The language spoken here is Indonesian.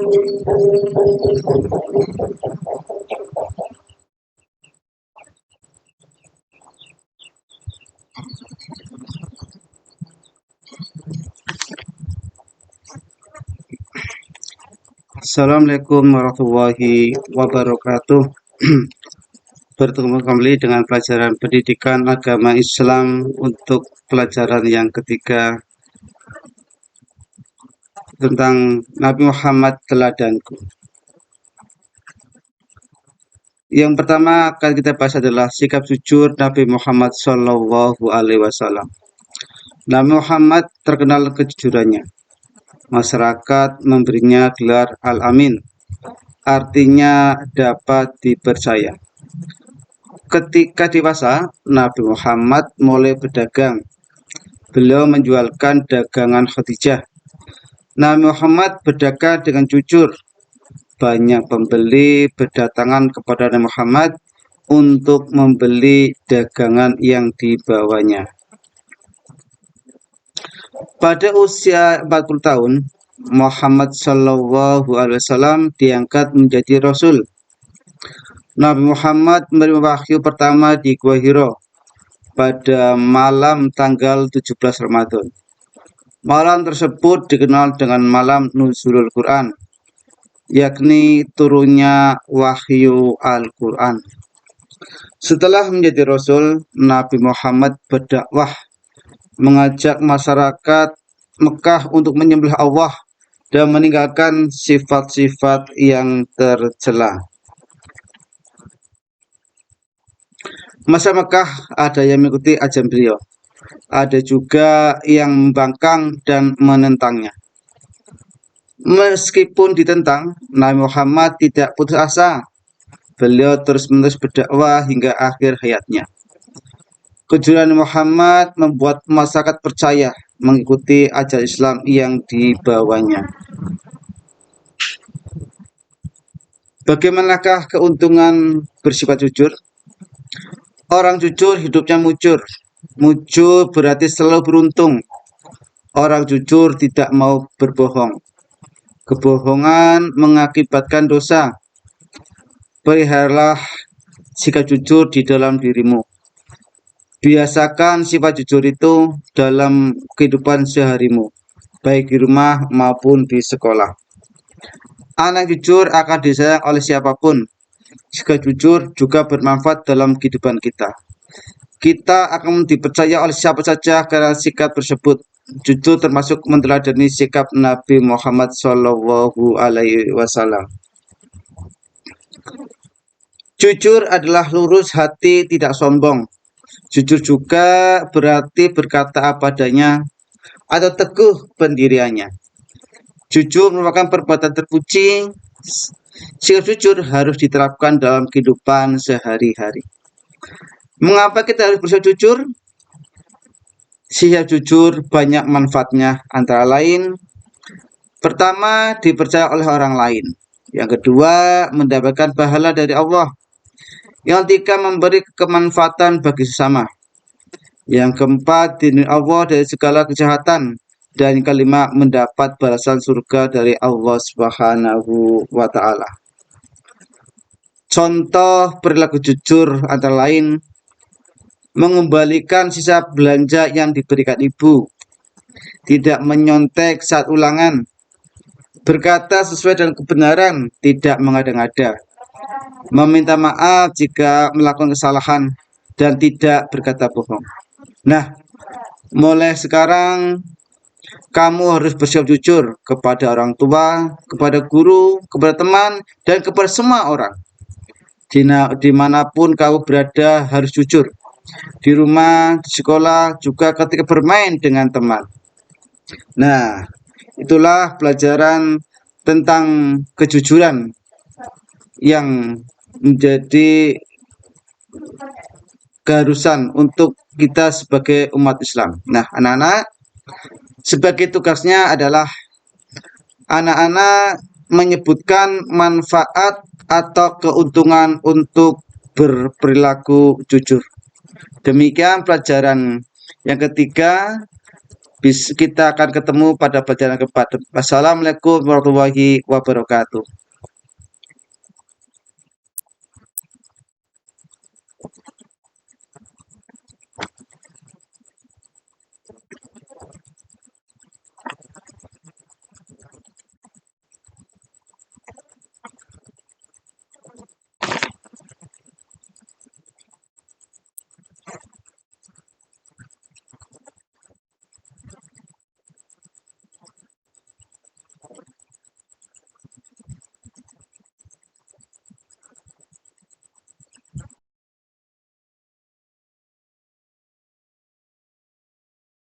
Assalamualaikum warahmatullahi wabarakatuh. Bertemu kembali dengan pelajaran pendidikan agama Islam untuk pelajaran yang ketiga tentang Nabi Muhammad teladanku. Yang pertama akan kita bahas adalah sikap jujur Nabi Muhammad SAW. Nabi Muhammad terkenal kejujurannya. Masyarakat memberinya gelar Al-Amin, artinya dapat dipercaya. Ketika dewasa, Nabi Muhammad mulai berdagang. Beliau menjualkan dagangan Khadijah. Nabi Muhammad berdagang dengan jujur. Banyak pembeli berdatangan kepada Nabi Muhammad untuk membeli dagangan yang dibawanya. Pada usia 40 tahun, Muhammad SAW diangkat menjadi Rasul. Nabi Muhammad menerima wahyu pertama di Gua Hiro pada malam tanggal 17 Ramadan. Malam tersebut dikenal dengan malam Nuzulul Quran, yakni turunnya wahyu Al-Quran. Setelah menjadi Rasul, Nabi Muhammad berdakwah, mengajak masyarakat Mekah untuk menyembelih Allah dan meninggalkan sifat-sifat yang tercela. Masa Mekah ada yang mengikuti ajaran beliau, ada juga yang membangkang dan menentangnya. Meskipun ditentang, Nabi Muhammad tidak putus asa. Beliau terus-menerus berdakwah hingga akhir hayatnya. Kejujuran Muhammad membuat masyarakat percaya mengikuti ajaran Islam yang dibawanya. Bagaimanakah keuntungan bersifat jujur? Orang jujur hidupnya mujur. Mujur berarti selalu beruntung. Orang jujur tidak mau berbohong. Kebohongan mengakibatkan dosa. Peliharalah sikap jujur di dalam dirimu. Biasakan sifat jujur itu dalam kehidupan seharimu, baik di rumah maupun di sekolah. Anak jujur akan disayang oleh siapapun. Sikap jujur juga bermanfaat dalam kehidupan kita. Kita akan dipercaya oleh siapa saja karena sikap tersebut. Jujur termasuk meneladani sikap Nabi Muhammad SAW. Jujur adalah lurus hati, tidak sombong. Jujur juga berarti berkata apa adanya atau teguh pendiriannya. Jujur merupakan perbuatan terpuji. Sikap jujur harus diterapkan dalam kehidupan sehari-hari. Mengapa kita harus bersikap jujur? Sikap jujur banyak manfaatnya, antara lain: pertama, dipercaya oleh orang lain. Yang kedua, mendapatkan pahala dari Allah. Yang ketiga, memberi kemanfaatan bagi sesama. Yang keempat, dilindungi Allah dari segala kejahatan. Dan yang kelima, mendapat balasan surga dari Allah Subhanahu wa Ta'ala. Contoh perilaku jujur antara lain: mengembalikan sisa belanja yang diberikan ibu, tidak menyontek saat ulangan, berkata sesuai dengan kebenaran, tidak mengada-ngada, meminta maaf jika melakukan kesalahan, dan tidak berkata bohong. Nah, mulai sekarang kamu harus bersikap jujur kepada orang tua, kepada guru, kepada teman, dan kepada semua orang. Dimanapun kamu berada harus jujur. Di rumah, di sekolah, juga ketika bermain dengan teman. Nah, itulah pelajaran tentang kejujuran yang menjadi keharusan untuk kita sebagai umat Islam. Nah, anak-anak, sebagai tugasnya adalah anak-anak menyebutkan manfaat atau keuntungan untuk berperilaku jujur. Demikian pelajaran yang ketiga. Kita akan ketemu pada pelajaran keempat. Wassalamualaikum warahmatullahi wabarakatuh.